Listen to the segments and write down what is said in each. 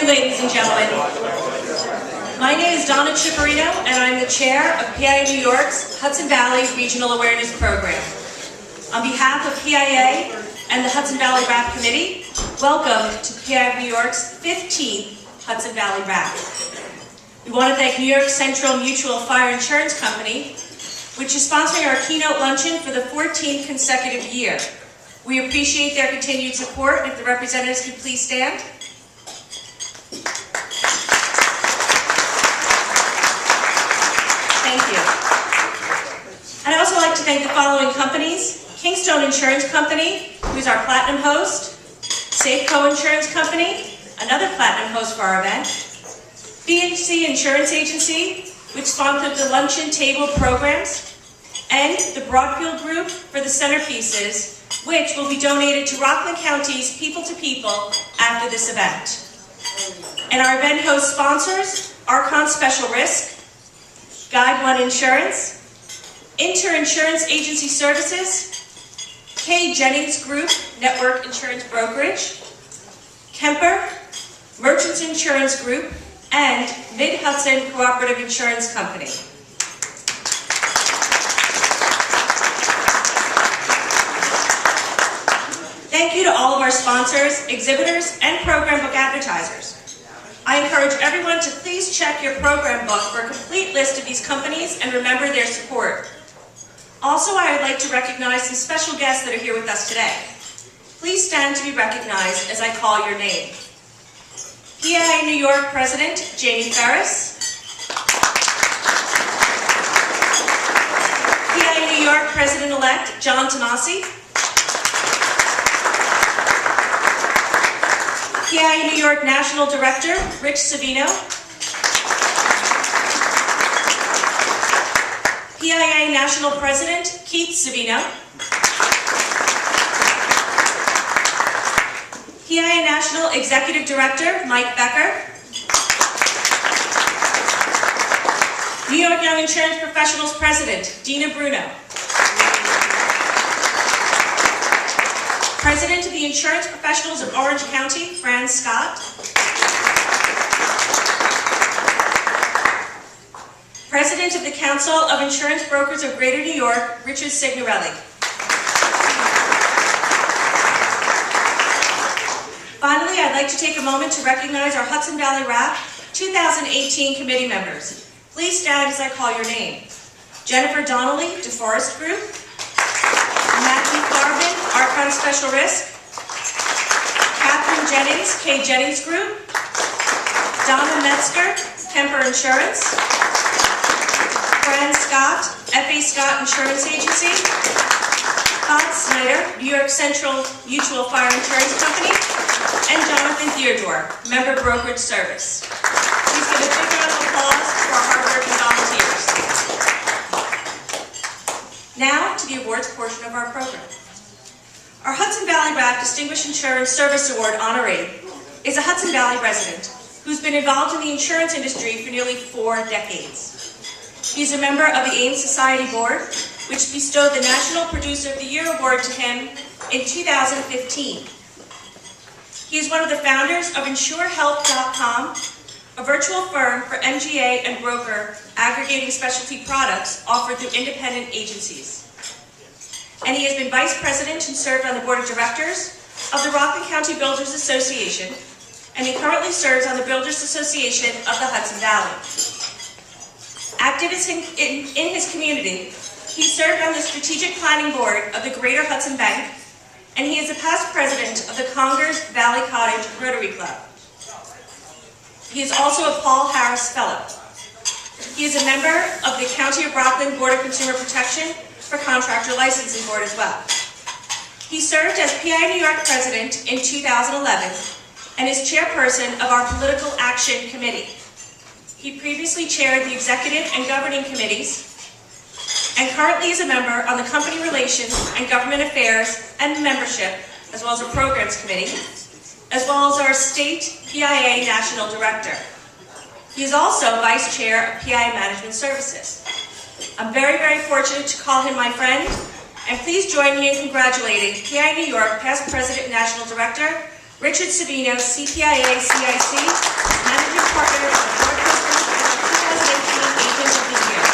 ladies and gentlemen. My name is Donna Ciparino, and I'm the chair of PIA New York's Hudson Valley Regional Awareness Program. On behalf of PIA and the Hudson Valley RAP Committee, welcome to PIA New York's 15th Hudson Valley RAP. We want to thank New York Central Mutual Fire Insurance Company, which is sponsoring our Keynote Luncheon for the 14th consecutive year. We appreciate their continued support, and if the representatives could please stand. Thank you. I'd also like to thank the following companies: Kingstone Insurance Company, who's our platinum host; Safeco Insurance Company, another platinum host for our event; BHC Insurance Agency, which sponsored the luncheon table programs; and the Broadfield Group for the centerpieces, which will be donated to Rockland County's People to People after this event. And our event host sponsors: Archon Special Risk, Guide One Insurance, Inter Insurance Agency Services, K. Jennings Group Network Insurance Brokerage, Kemper, Merchants Insurance Group, and Mid-Hudson Cooperative Insurance Company. Thank you to all of our sponsors, exhibitors, and program book advertisers. I encourage everyone to please check your program book for a complete list of these companies and remember their support. Also, I would like to recognize some special guests that are here with us today. Please stand to be recognized as I call your name. PIA New York President Jamie Ferris, PIA New York President-elect John Tomasi, PIA New York National Director Rich Savino, PIA National President Keith Savino, PIA National Executive Director Mike Becker, New York Young Insurance Professionals President Dina Bruno, President of the Insurance Professionals of Orange County, Fran Scott, President of the Council of Insurance Brokers of Greater New York, Richard Signorelli. Finally, I'd like to take a moment to recognize our Hudson Valley RAP 2018 committee members. Please stand as I call your name. Jennifer Donnelly, DeForest Group; Matthew Farben, Archon Special Risk; Catherine Jennings, K. Jennings Group; Donna Metzger, Kemper Insurance; Fran Scott, F.A. Scott Insurance Agency; Todd Snyder, New York Central Mutual Fire Insurance Company; and Jonathan Theodore, Member Brokerage Service. Please give a big round of applause for our hardworking volunteers. Now to the awards portion of our program. Our Hudson Valley RAP Distinguished Insurance Service Award honoree is a Hudson Valley resident who's been involved in the insurance industry for nearly 4 decades. He's a member of the AIMS Society Board, which bestowed the National Producer of the Year Award to him in 2015. He is one of the founders of InsureHealth.com, a virtual firm for MGA and broker aggregating specialty products offered through independent agencies. And he has been Vice President and served on the Board of Directors of the Rockland County Builders Association, and he currently serves on the Builders Association of the Hudson Valley. Active in his community, he served on the Strategic Planning Board of the Greater Hudson Bank, and he is a past president of the Congers Valley Cottage Rotary Club. He is also a Paul Harris Fellow. He is a member of the County of Rockland Board of Consumer Protection for Contractor Licensing Board as well. He served as PIA New York President in 2011 and is chairperson of our Political Action Committee. He previously chaired the Executive and Governing Committees and currently is a member on the Company Relations and Government Affairs and Membership, as well as a Programs Committee, as well as our State PIA National Director. He is also Vice Chair of PIA Management Services. I'm very, very fortunate to call him my friend, and please join me in congratulating PIA New York Past President and National Director, Richard Savino, CPIA, CIC, Managing Partner of the Board Systems, 2018 Agent of the Year.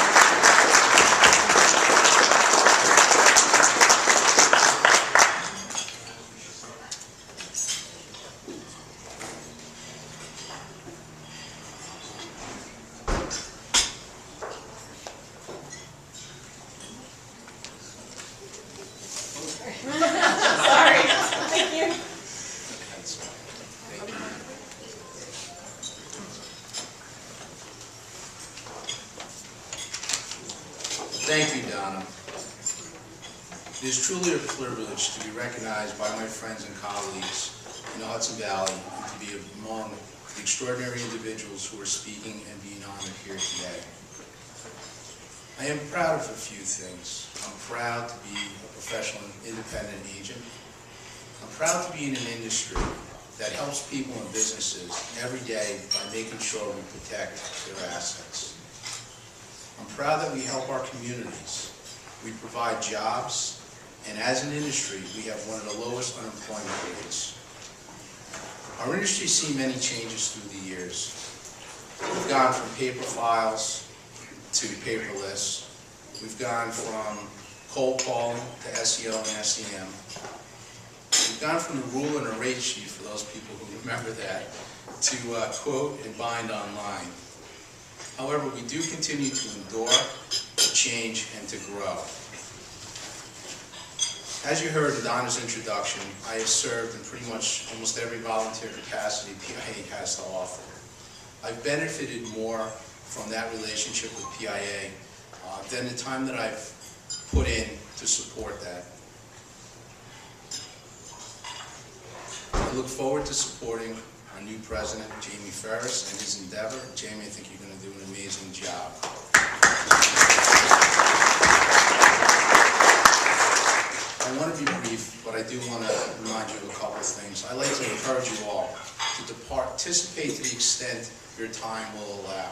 Thank you, Donna. It is truly a privilege to be recognized by my friends and colleagues in the Hudson Valley and to be among the extraordinary individuals who are speaking and being honored here today. I am proud of a few things. I'm proud to be a professional independent agent. I'm proud to be in an industry that helps people and businesses every day by making sure we protect their assets. I'm proud that we help our communities. We provide jobs, and as an industry, we have one of the lowest unemployment rates. Our industry has seen many changes through the years. We've gone from paper files to paperless. We've gone from cold calling to SEO and SEM. We've gone from the rule and a rate sheet, for those people who remember that, to quote and bind online. However, we do continue to endure, to change, and to grow. As you heard in Donna's introduction, I have served in pretty much almost every volunteer capacity PIA has to offer. I've benefited more from that relationship with PIA than the time that I've put in to support that. I look forward to supporting our new president, Jamie Ferris, and his endeavor. Jamie, I think you're going to do an amazing job. I want to be brief, but I do want to remind you of a couple of things. I'd like to encourage you all to participate to the extent your time will allow,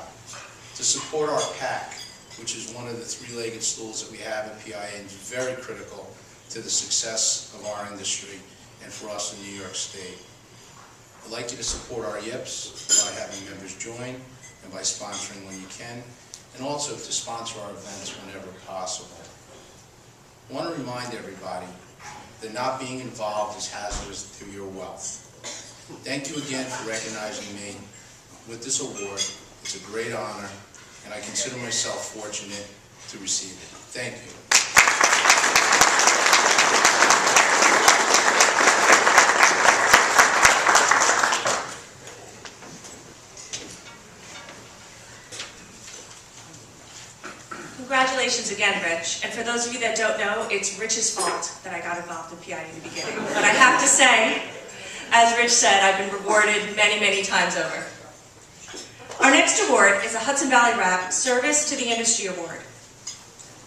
to support our PAC, which is one of the three-legged stools that we have at PIA and is very critical to the success of our industry and for us in New York State. I'd like you to support our YIPs by having members join and by sponsoring when you can, and also to sponsor our events whenever possible. I want to remind everybody that not being involved is hazardous to your wealth. Thank you again for recognizing me with this award. It's a great honor, and I consider myself fortunate to receive it. Thank you. Congratulations again, Rich. And for those of you that don't know, it's Rich's fault that I got involved in PIA in the beginning. But I have to say, as Rich said, I've been rewarded many, many times over. Our next award is a Hudson Valley RAP Service to the Industry Award.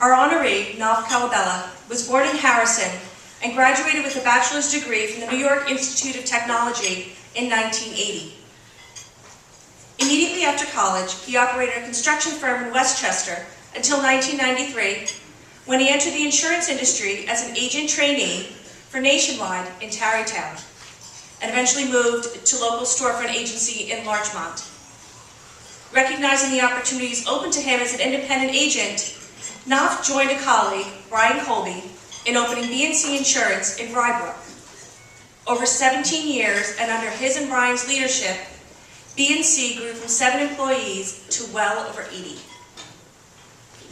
Our honoree, Naf Calabella, was born in Harrison and graduated with a bachelor's degree from the New York Institute of Technology in 1980. Immediately after college, he operated a construction firm in Westchester until 1993, when he entered the insurance industry as an agent trainee for Nationwide in Tarrytown, and eventually moved to local storefront agency in Larchmont. Recognizing the opportunities open to him as an independent agent, Knopf joined a colleague, Brian Colby, in opening BNC Insurance in Rybrook. Over 17 years, and under his and Brian's leadership, BNC grew from 7 employees to well over 80.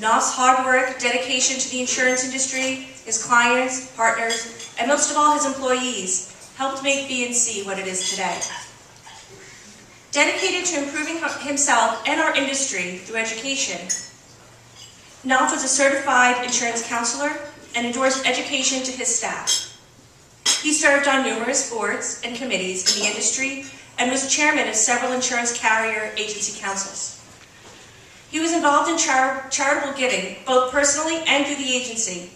Knopf's hard work, dedication to the insurance industry, his clients, partners, and most of all his employees helped make BNC what it is today. Dedicated to improving himself and our industry through education, Knopf was a certified insurance counselor and endorsed education to his staff. He served on numerous boards and committees in the industry and was chairman of several insurance carrier agency councils. He was involved in charitable giving, both personally and through the agency,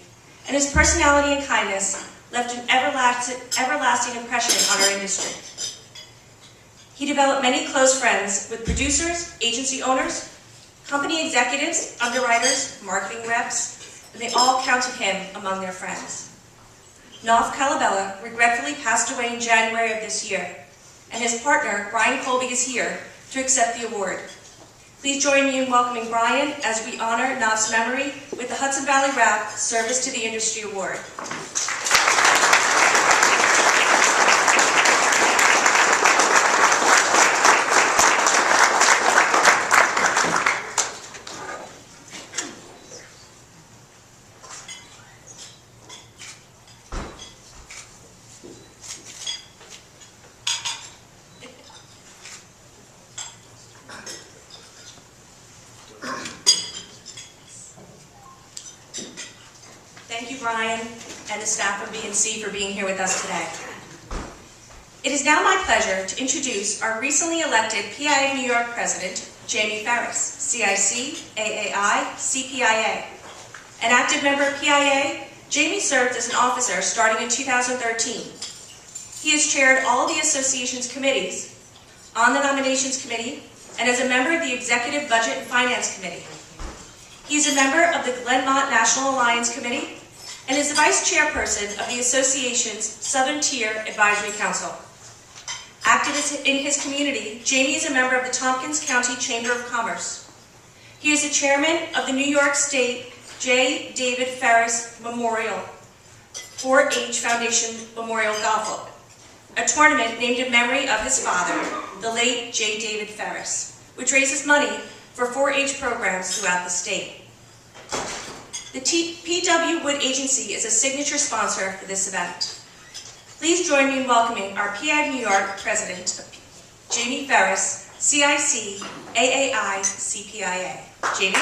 and his personality and kindness left an everlasting impression on our industry. He developed many close friends with producers, agency owners, company executives, underwriters, marketing reps, and they all counted him among their friends. Naf Calabella, regretfully passed away in January of this year, and his partner, Brian Colby, is here to accept the award. Please join me in welcoming Brian as we honor Naf's memory with the Hudson Valley RAP Service to the Industry Award. Thank you, Brian, and the staff of BNC for being here with us today. It is now my pleasure to introduce our recently elected PIA New York President, Jamie Ferris, CIC, AAI, CPIA. An active member of PIA, Jamie served as an officer starting in 2013. He has chaired all the association's committees, on the nominations committee, and as a member of the Executive Budget and Finance Committee. He is a member of the Glenmont National Alliance Committee and is the vice chairperson of the association's Southern Tier Advisory Council. Active in his community, Jamie is a member of the Tompkins County Chamber of Commerce. He is the chairman of the New York State J. David Ferris Memorial 4-H Foundation Memorial Golf, a tournament named in memory of his father, the late J. David Ferris, which raises money for 4-H programs throughout the state. The P.W. Wood Agency is a signature sponsor for this event. Please join me in welcoming our PI New York President, Jamie Ferris, CIC, AAI, CPIA. Jamie?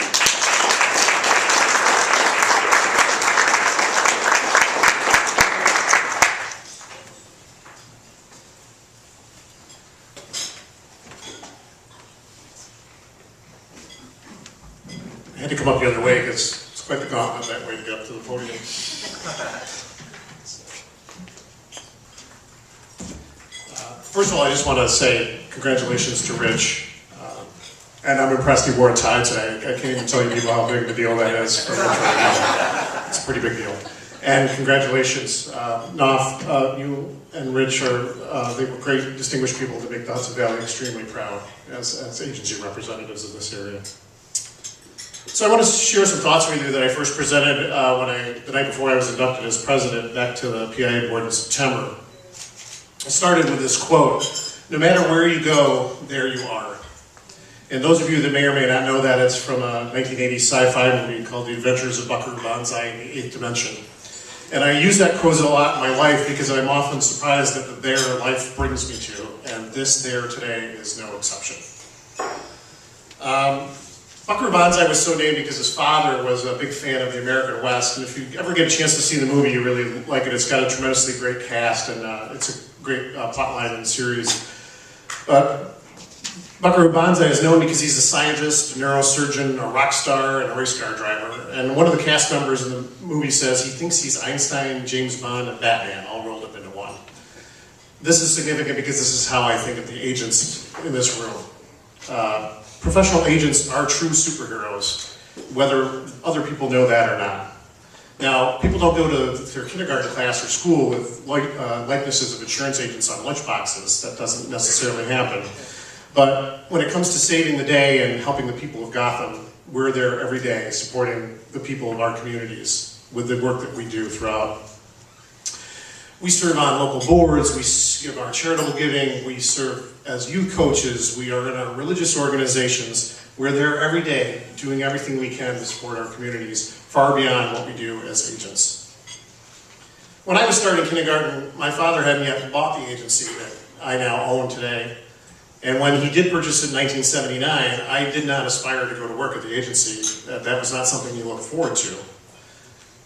I had to come up the other way because it's quite the gauntlet that way to get up to the podium. First of all, I just want to say congratulations to Rich. And I'm impressed he wore a tie today. I can't even tell you people how big of a deal that is for Rich right now. It's a pretty big deal. And congratulations, Naf, you and Rich they were great, distinguished people to make the Hudson Valley extremely proud as agency representatives in this area. So I want to share some thoughts with you that I first presented the night before I was inducted as president back to the PIA board in September. I started with this quote: "No matter where you go, there you are." And those of you that may or may not know that, it's from a 1980 sci-fi movie called The Adventures of Buckaroo Banzai in the Eighth Dimension. And I use that quote a lot in my life because I'm often surprised at the there life brings me to, and this there today is no exception. Buckaroo Banzai was so named because his father was a big fan of the American West, and if you ever get a chance to see the movie, you really like it. It's got a tremendously great cast, and it's a great plot line in the series. But Buckaroo Banzai is known because he's a scientist, a neurosurgeon, a rock star, and a race car driver. And one of the cast members in the movie says he thinks he's Einstein, James Bond, and Batman all rolled up into one. This is significant because this is how I think of the agents in this room. Professional agents are true superheroes, whether other people know that or not. Now, people don't go to their kindergarten class or school with likenesses of insurance agents on lunchboxes. That doesn't necessarily happen. But when it comes to saving the day and helping the people of Gotham, we're there every day supporting the people of our communities with the work that we do throughout. We serve on local boards, we give our charitable giving, we serve as youth coaches, we are in our religious organizations. We're there every day doing everything we can to support our communities, far beyond what we do as agents. When I was starting kindergarten, my father hadn't yet bought the agency that I now own today. And when he did purchase it in 1979, I did not aspire to go to work at the agency. That was not something you look forward to.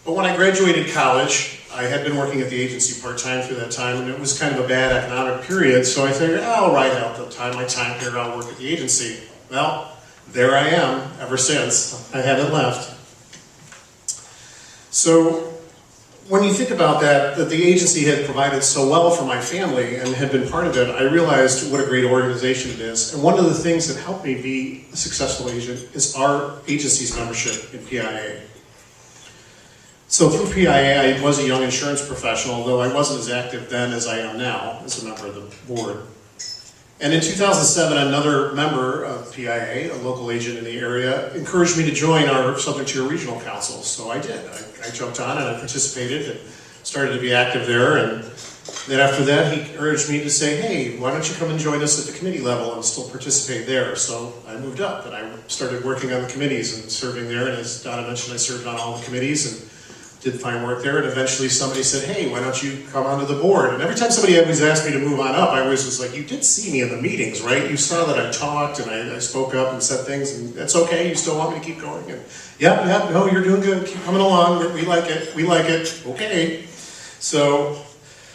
But when I graduated college, I had been working at the agency part-time through that time, and it was kind of a bad economic period, so I figured, I'll ride out my time here, I'll work at the agency. Well, there I am, ever since. I haven't left. So, when you think about that the agency had provided so well for my family and had been part of it, I realized what a great organization it is. And one of the things that helped me be a successful agent is our agency's membership in PIA. So through PIA, I was a young insurance professional, though I wasn't as active then as I am now as a member of the board. And in 2007, another member of PIA, a local agent in the area, encouraged me to join our Southern Tier Regional Council. So I did. I jumped on and I participated and started to be active there. And then after that, he urged me to say, hey, why don't you come and join us at the committee level and still participate there? So I moved up and I started working on the committees and serving there. And as Donna mentioned, I served on all the committees and did fine work there, and eventually somebody said, hey, why don't you come onto the board? And every time somebody always asked me to move on up, I always was like, you did see me in the meetings, right? You saw that I talked and I spoke up and said things, and that's okay, you still want me to keep going? And yeah, no, you're doing good, keep coming along, we like it, okay. So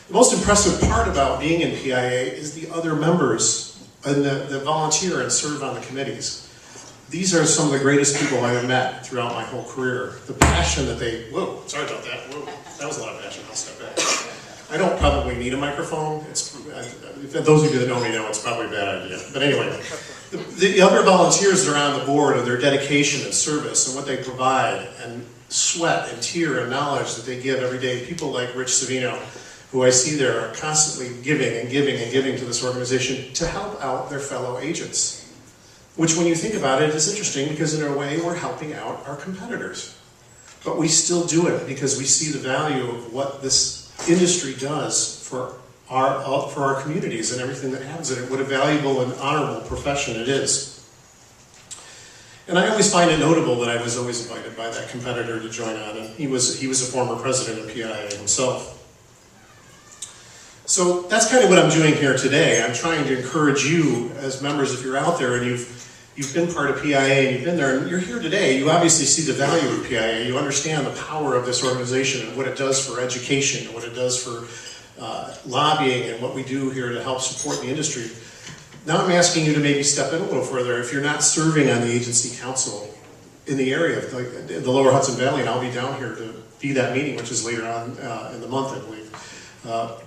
the most impressive part about being in PIA is the other members and that volunteer and serve on the committees. These are some of the greatest people I have met throughout my whole career. The passion that they, whoa, sorry about that, whoa, that was a lot of passion, I'll step back. I don't probably need a microphone. Those of you that know me know it's probably a bad idea. But anyway, the other volunteers that are on the board and their dedication and service and what they provide and sweat and tear and knowledge that they give every day. People like Rich Savino, who I see there are constantly giving and giving and giving to this organization to help out their fellow agents. Which, when you think about it, is interesting because in a way we're helping out our competitors. But we still do it because we see the value of what this industry does for our communities and everything that happens in it, what a valuable and honorable profession it is. And I always find it notable that I was always invited by that competitor to join on, and he was a former president of PIA himself. So that's kind of what I'm doing here today. I'm trying to encourage you as members, if you're out there and you've been part of PIA and you've been there and you're here today, you obviously see the value of PIA. You understand the power of this organization and what it does for education and what it does for lobbying and what we do here to help support the industry. Now I'm asking you to maybe step in a little further. If you're not serving on the agency council in the area, like the lower Hudson Valley, and I'll be down here to be that meeting, which is later on in the month, I believe.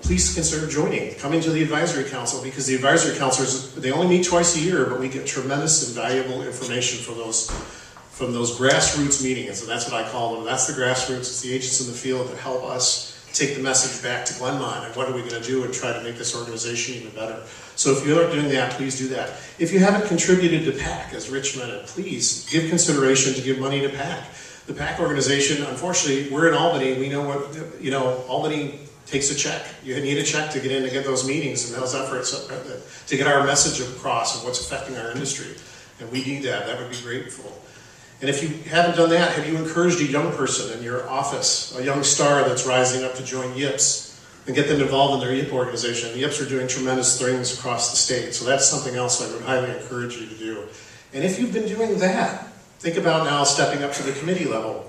Please consider joining, coming to the advisory council, because the advisory councilors, they only meet twice a year, but we get tremendous and valuable information from those grassroots meetings, and that's what I call them. That's the grassroots, it's the agents in the field that help us take the message back to Glenmont, and what are we going to do and try to make this organization even better. So if you aren't doing that, please do that. If you haven't contributed to PAC, as Rich mentioned, please give consideration to give money to PAC. The PAC organization, unfortunately, we're in Albany, we know what, Albany takes a check. You need a check to get in to get those meetings and those efforts to get our message across of what's affecting our industry. And we need that. That would be grateful. And if you haven't done that, have you encouraged a young person in your office, a young star that's rising up to join YIPS, and get them involved in their YIP organization? The YIPs are doing tremendous things across the state, so that's something else I would highly encourage you to do. And if you've been doing that, think about now stepping up to the committee level.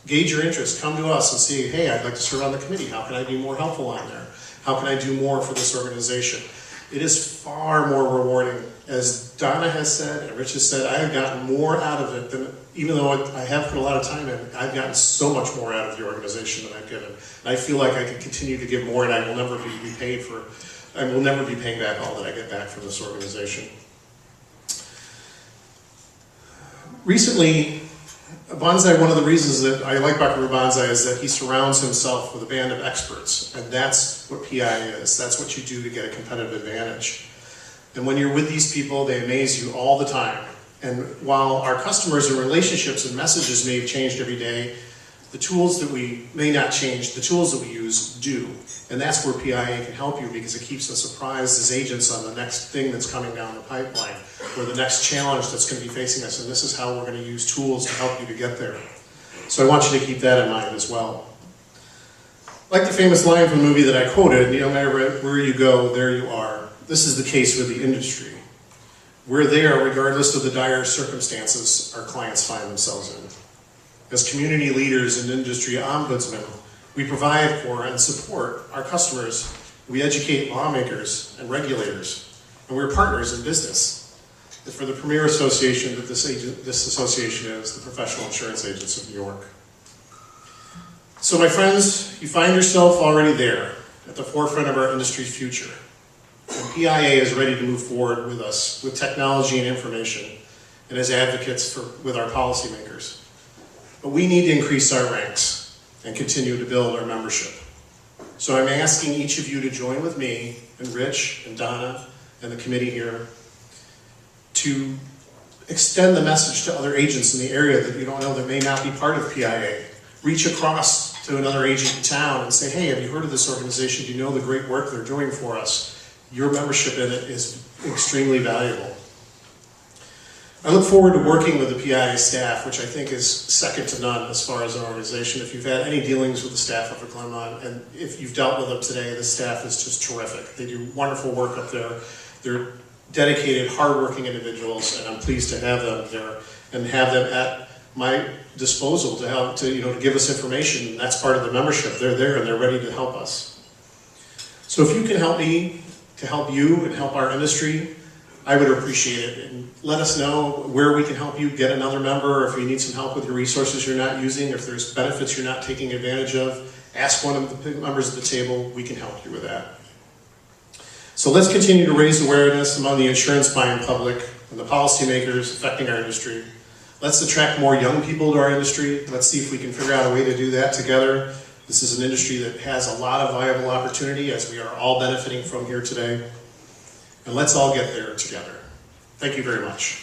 Gauge your interest, come to us and say, hey, I'd like to serve on the committee. How can I be more helpful on there? How can I do more for this organization? It is far more rewarding. As Donna has said and Rich has said, I have gotten more out of it than, even though I have put a lot of time in, I've gotten so much more out of the organization than I've given. And I feel like I can continue to give more, and I will never be paid for, I will never be paying back all that I get back from this organization. Recently, Bonsai, one of the reasons that I like Buckaroo Bonsai is that he surrounds himself with a band of experts, and that's what PI is. That's what you do to get a competitive advantage. And when you're with these people, they amaze you all the time. And while our customers and relationships and messages may have changed every day, the tools that we may not change, the tools that we use do. And that's where PIA can help you, because it keeps us apprised as agents on the next thing that's coming down the pipeline, or the next challenge that's going to be facing us, and this is how we're going to use tools to help you to get there. So I want you to keep that in mind as well. Like the famous line from the movie that I quoted, no matter where you go, there you are. This is the case with the industry. We're there regardless of the dire circumstances our clients find themselves in. As community leaders and industry ombudsmen, we provide for and support our customers. We educate lawmakers and regulators, and we're partners in business. For the premier association that this association is, the Professional Insurance Agents of New York. So my friends, you find yourself already there at the forefront of our industry's future. And PIA is ready to move forward with us, with technology and information, and as advocates with our policymakers. But we need to increase our ranks and continue to build our membership. So I'm asking each of you to join with me and Rich and Donna and the committee here to extend the message to other agents in the area that you don't know that may not be part of PIA. Reach across to another agent in town and say, hey, have you heard of this organization? Do you know the great work they're doing for us? Your membership in it is extremely valuable. I look forward to working with the PIA staff, which I think is second to none as far as an organization. If you've had any dealings with the staff up at Claremont, and if you've dealt with them today, the staff is just terrific. They do wonderful work up there. They're dedicated, hardworking individuals, and I'm pleased to have them there and have them at my disposal to help to give us information. That's part of the membership. They're there and they're ready to help us. So if you can help me to help you and help our industry, I would appreciate it. And let us know where we can help you get another member, or if you need some help with your resources you're not using, if there's benefits you're not taking advantage of, ask one of the members at the table. We can help you with that. So let's continue to raise awareness among the insurance buying public and the policymakers affecting our industry. Let's attract more young people to our industry. Let's see if we can figure out a way to do that together. This is an industry that has a lot of viable opportunity, as we are all benefiting from here today. And let's all get there together. Thank you very much.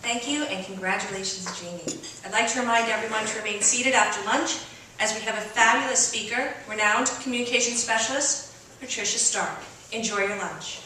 Thank you, and congratulations, Jeannie. I'd like to remind everyone to remain seated after lunch, as we have a fabulous speaker, renowned communications specialist, Patricia Stark. Enjoy your lunch.